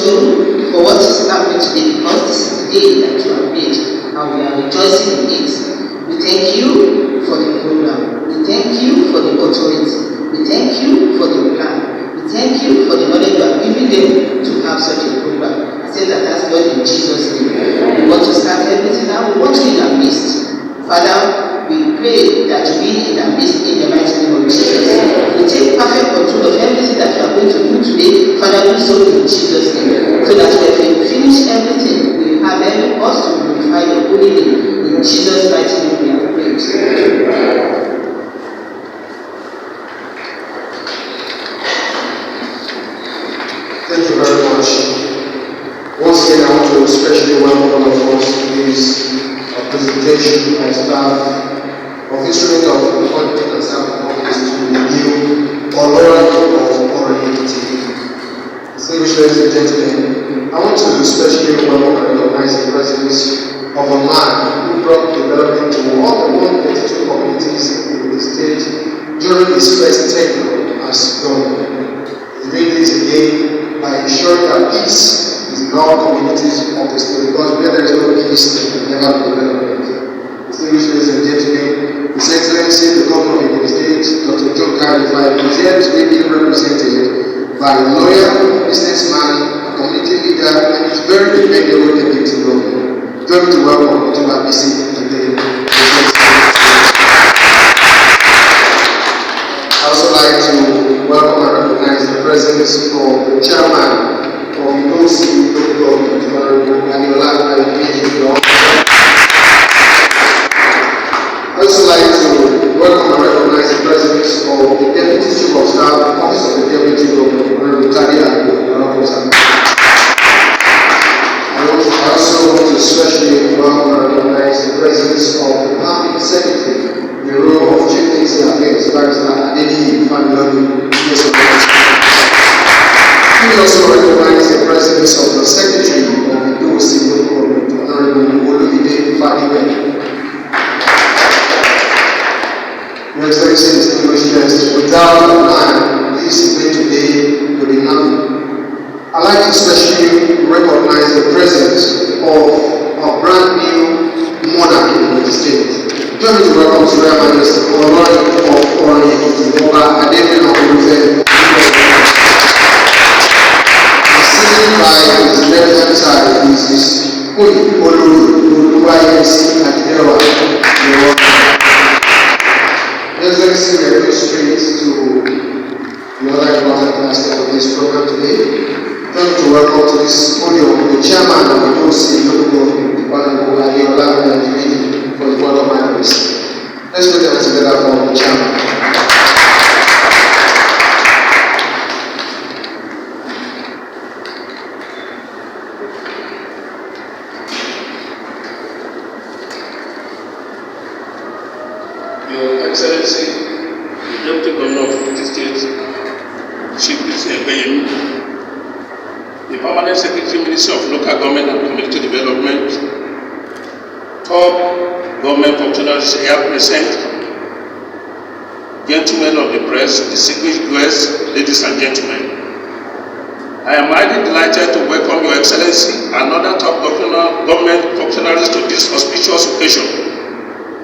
too for what is happening today, because this is the day that you have made and we are rejoicing in it. We thank you for the program. We thank you for the authority. We thank you for the plan. We thank you for the knowledge you are giving them to have such a program. I say that as Lord in Jesus' name. We want to start everything now. We want you in our midst. Father, we pray that you be in our midst in the mighty name of Jesus. We take perfect control of everything that you are going to do today. Father, do so in Jesus' name. So that when we finish everything, we will have every us to glorify your holy name. In Jesus' mighty name we have prayed. Thank you very much. Once again, I want to especially welcome all of us to this presentation by staff of Instrument of Appointment and Staff of Office to the new Olori of Orienting. Distinguished ladies and gentlemen, I want to especially welcome and recognize the presence of a man who brought development to all the 132 communities in the state during his first tenure as governor. He's doing this again by ensuring that peace is in all communities of the state, because where there is no peace, there can never be development. Distinguished ladies and gentlemen, His Excellency, the Governor of the State, Dr. John Kari-Five, is here today being represented by a lawyer, a businessman, a community leader, and his very dependable deputy governor. Join me to welcome to our visit today. I also like to welcome and recognize the presence of the chairman of the OC local government, Honorable Adiola Ayobide. I also like to welcome and recognize the presence of the Deputy Chief of Staff, Office of the Deputy Governor, Honorable Tadi Agbo. I also want to especially welcome and recognize the presence of the Permanent Secretary, the role of Chief Minister Affairs, Barrister Adeniyi Familomi. We also recognize the presence of the Secretary of the OC local government, Honorable Olumide Fadiwe. Your Excellency, distinguished guests, without a plan, this event today will be nothing. I'd like to especially recognize the presence of a brand new monarch in the state. Join me to welcome His Royal Majesty, Olori of Orienting, Oba Adeniran Olufe. Sitting by his left-hand side is his Queen Olori Oluwayesi Adedewa. Excellency, we are going straight to the other important aspect of this program today. Join me to welcome to this podium the chairman of the OC local government, Honorable Adiola Ayobide, for the word of my praise. Let's put them together for the chairman. Your Excellency, the Deputy Governor of the State, Chief Minister Ebeyemi, the Permanent Secretary, Ministry of Local Government and Community Development, top government functionaries here present, gentlemen of the press, distinguished guests, ladies and gentlemen. I am highly delighted to welcome Your Excellency and other top government functionaries to this auspicious occasion,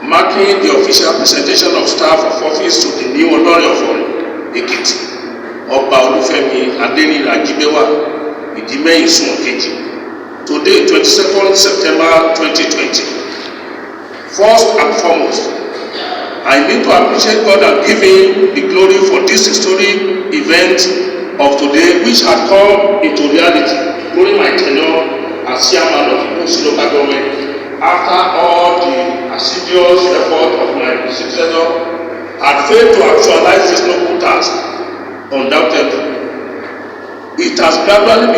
marking the official presentation of staff of office to the new Olori of Ekiti, Oba Olufemi Adeniran Ajibewa, Idime Isun Keji. Today, 22nd September 2020. First and foremost, I need to appreciate God and give Him the glory for this historic event of today, which had come into reality during my tenure as chairman of the OC local government. After all the assiduous effort of my predecessor had failed to actualize this noble task, undoubtedly, it has gradually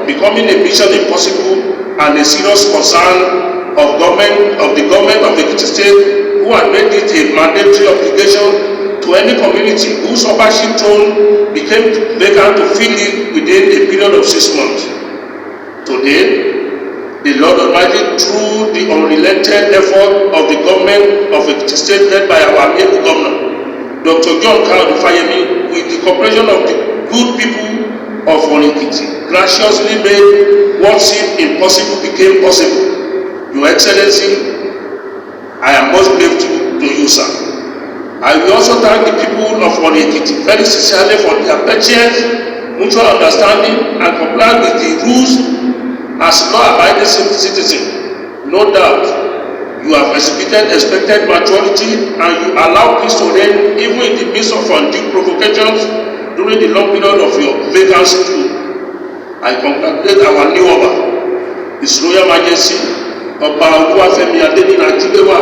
becoming a mission impossible and a serious concern of the government of the Ekiti State, who had made it a mandatory obligation to any community whose ownership throne became vacant to fill it within a period of 6 months. Today, the Lord Almighty, through the unrelenting effort of the government of the state led by our able governor, Dr. John Kari-Five, with the cooperation of the good people of Onikiti graciously made what seemed impossible became possible. Your Excellency, I am most grateful to you, sir. I will also thank the people of Onikiti very sincerely for their patience, mutual understanding, and compliance with the rules as law-abiding citizens. No doubt, you have exhibited expected maturity and you allow peace to reign even in the midst of undue provocations during the long period of your vacancy too. I congratulate our new Oba, His Royal Majesty, Ọba Oluwafemi Adeniran Ajibewa,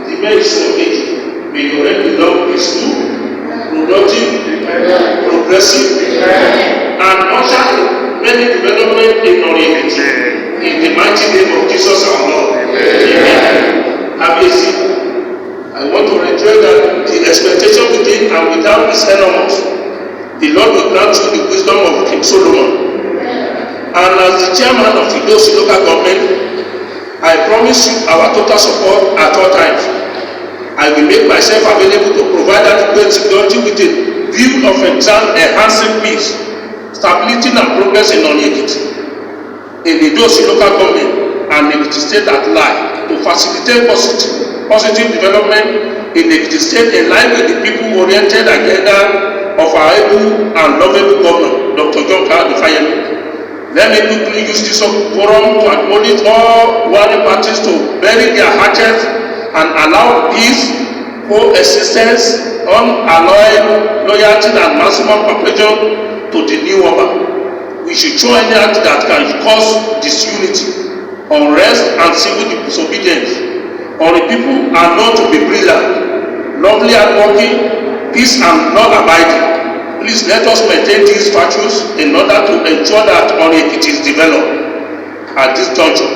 the Mayor of Age. May your reign be long, peaceful, productive, progressive, and usher many development in Onikiti. In the mighty name of Jesus our Lord. Amen. I want to reiterate that the expectation within and without is enormous. The Lord will grant you the wisdom of King Solomon. And as the chairman of the Idosi local government, I promise you our total support at all times. I will make myself available to provide adequate security with a view of enhancing peace, stability and progress in Onikiti, in the Idosi local government and Ekiti State at large, to facilitate positive development in Ekiti State in line with the people-oriented agenda of our able and lovable governor, Dr. John Kayode Fayemi. Let me quickly use this forum to acknowledge all warring parties to bury their hatchets and allow peace, coexistence, unalloyed loyalty and maximum cooperation to the new Oba. We should show any act that can cause disunity, unrest, and civil disobedience. Our people are known to be brilliant, lovely and working, peace and law-abiding. Please let us maintain these virtues in order to ensure that Onikiti is developed. At this juncture,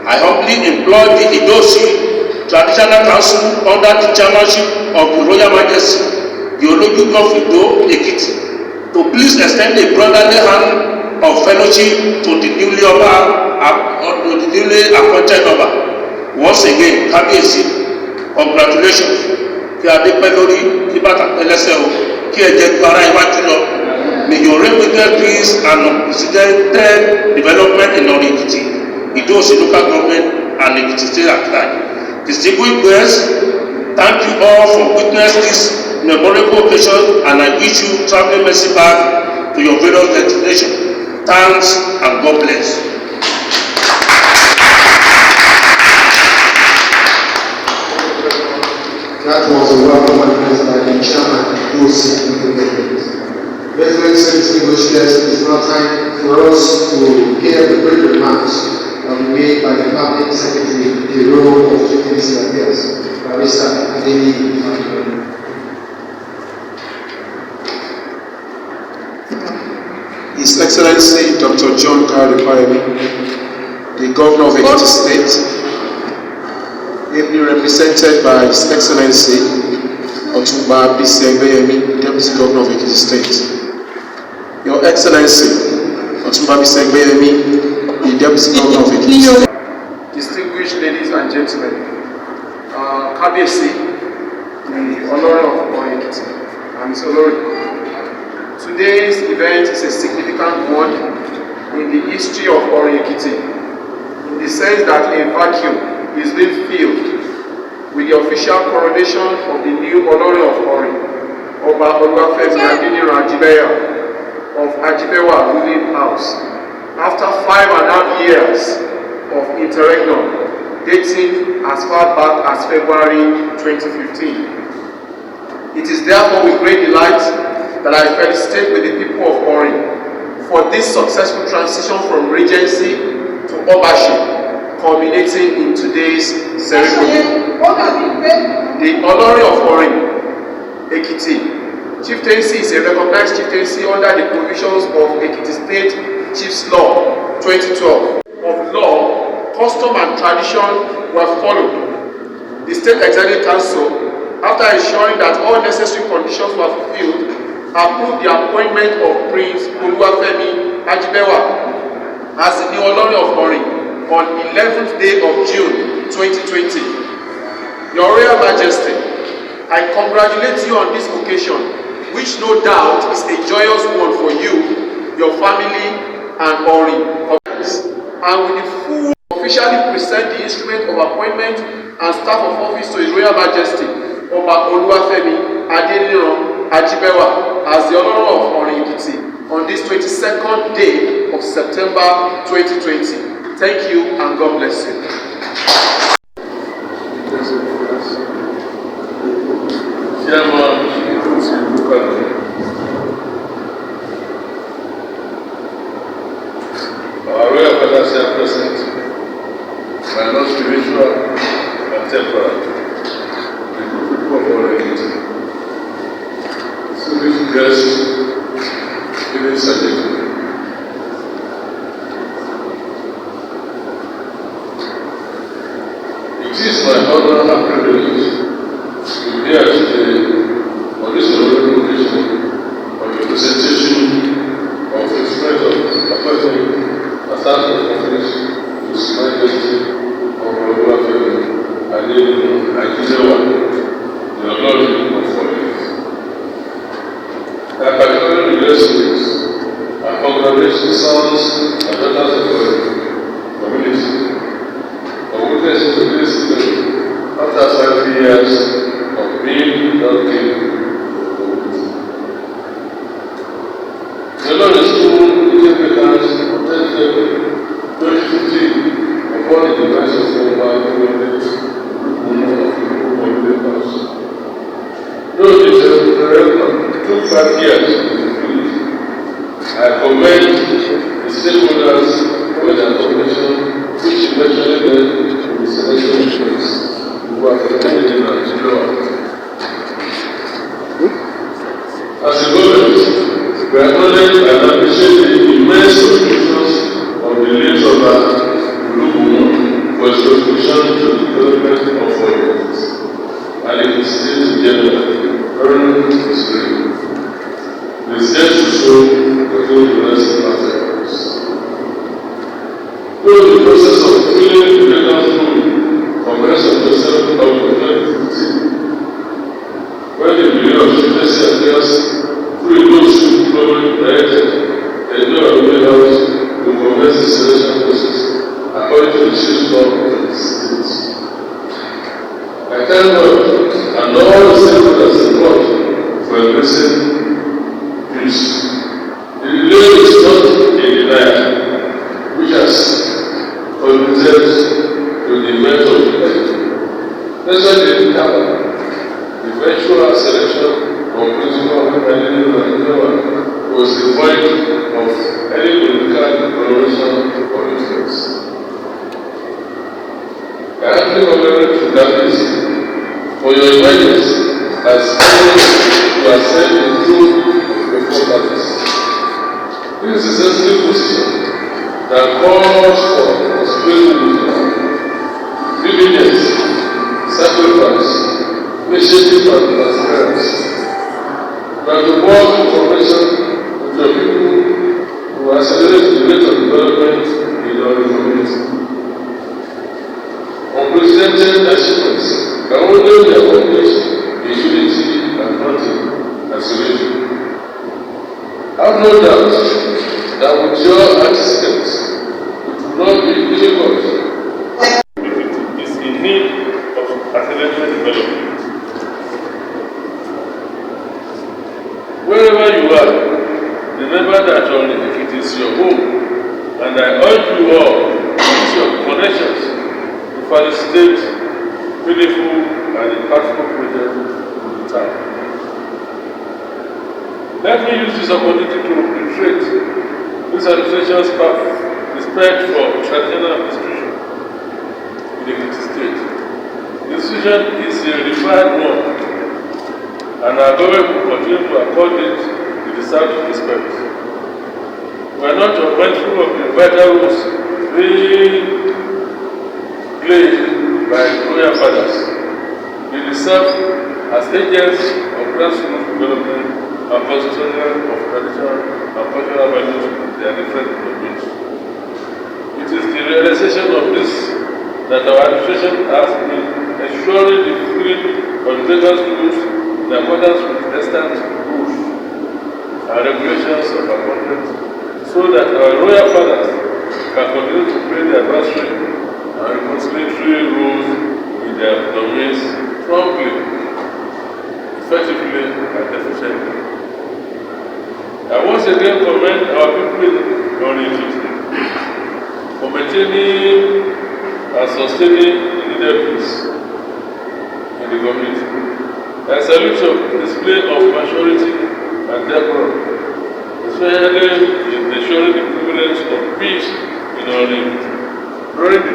I humbly implore the Idosi Traditional Council under the chairmanship of the Royal Majesty, the Olojugo of Ido Ekiti, to please extend a brotherly hand of fellowship to the newly appointed Oba. Once again, Kábíyèsí, congratulations. Kí adé pẹ́ lórí, kí bàtà pẹ́ lẹ́sẹ̀ o, kí ẹ jẹ́ gbára iwájú lọ. May your reign witness peace and unprecedented development in Onikiti, Idosi local government and Ekiti State at large. Distinguished guests, thank you all for witnessing this memorable occasion, and I wish you traveling mercy back to your various destinations. Thanks and God bless. That was a welcome address by the chairman of Idosi local government. Very distinguished guests, it is now time for us to hear the brief remarks made by the Cabinet Secretary in the role of Chieftaincy Affairs, Barrister Adeniyi. His Excellency Dr. John Kayode Fayemi, the Governor of Ekiti State, ably represented by His Excellency Otunba Bisi Egbeyemi, Deputy Governor of Ekiti State. Your Excellency Otunba Bisi Egbeyemi, the Deputy Governor of Ekiti State. Distinguished ladies and gentlemen, Kábíyèsí, the Olori of Ekiti, and His Olori. Today's event is a significant one in the history of Ekiti, in the sense that a vacuum is being filled with the official coronation of the new Olori of Ori, Oba Oluwafemi Adeniran Ajibewa of Ajibewa ruling house, after 5.5 years of interregnum dating as far back as February 2015. It is therefore with great delight that I felicitate with the people of Ori for this successful transition from regency to Obaship, culminating in today's ceremony. The Olori of Ori, Ekiti, chieftaincy is a recognized chieftaincy under the provisions of Ekiti State Chiefs Law 2012. Of law, custom and tradition were followed. The State Executive Council, after ensuring that all necessary conditions were fulfilled, approved the appointment of Prince Oluwafemi Ajibewa as the new Olori of Ori on 11th day of June 2020. Your Royal Majesty, I congratulate you on this occasion, which no doubt is a joyous one for you your family, and Orin. And with the full officially present the instrument of appointment and staff of office to His Royal Majesty Oba Oluwafemi Adeniran Ajibewa as the Honour of Orin Ekiti on this 22nd day of September 2020. Thank you and God bless you. Our royal fathers are present, my Lord spiritual and temporal, the good people of our Ekiti, distinguished guests, ladies and gentlemen. It is my honor and privilege to be here today on this honorable occasion on the presentation of the Spirit of appointment as staff of office to His Majesty Oluwafemi Adeniran Ajibewa, the Honour of Foreigners. I particularly bless and congratulate the sons and daughters of our community for witnessing to this event after 5 years of being without king. The Lord is true interpreters of 2015 upon the device of the government of the house. Though the record took 5 years to complete, I commend the stakeholders for their cooperation, which eventually led to the selection of choice who are presented in Nigeria. As a government, we acknowledge and appreciate the immense contributions of the late Oba Olubumo for his contribution to the development of our youth and in the state in general, earning his reign. It is yet to show the full blessing of efforts. Through the process of filling the vacant room from the rest of the 7th of 2015, when the Bureau of Secrecy Affairs through those who probably directed the door of the house to commence the selection process according to the chief law of the state. I thank God and all the stakeholders involved for embracing peace. The delay is not a denial, which has contributed to the event of the day. That's why they cover the virtual selection of principal was devoid of any political coloration or influence. I have to congratulate Davis for your emergence as you are sent the truth before others. This is a sensitive position that calls for spiritual diligence, sacrifice, initiative, and transparency. But the work of cooperation with your people will accelerate the rate of development in our community. Unprecedented achievements can only be accomplished in unity and not in isolation. I have no doubt that with your assistance, it will not be difficult. It is in need of accelerated development. Wherever you are, remember that Orin Ekiti is your home, and I urge you all to use your connections to facilitate meaningful and impactful projects in the town. Let me use this opportunity to reiterate this administration's respect for traditional institutions in the Ekiti state. The institution is a required one, and our government will continue to accord it the deserved respect. We are not unmindful of the vital roles being played by royal fathers. They serve as agents of grassroots development and custodian of traditional and cultural values in their different domains. It is the realization of this that our administration has been ensuring the freedom of the vacant schools in accordance with extant rules and regulations of appointment so that our royal fathers can continue to play their adversary and reconciliatory roles in their domains promptly, effectively, and efficiently. I once again commend our people in Onitsha for maintaining and sustaining the needed peace in the community. I salute your display of maturity and decorum, especially in ensuring the prevalence of peace in our nation. During the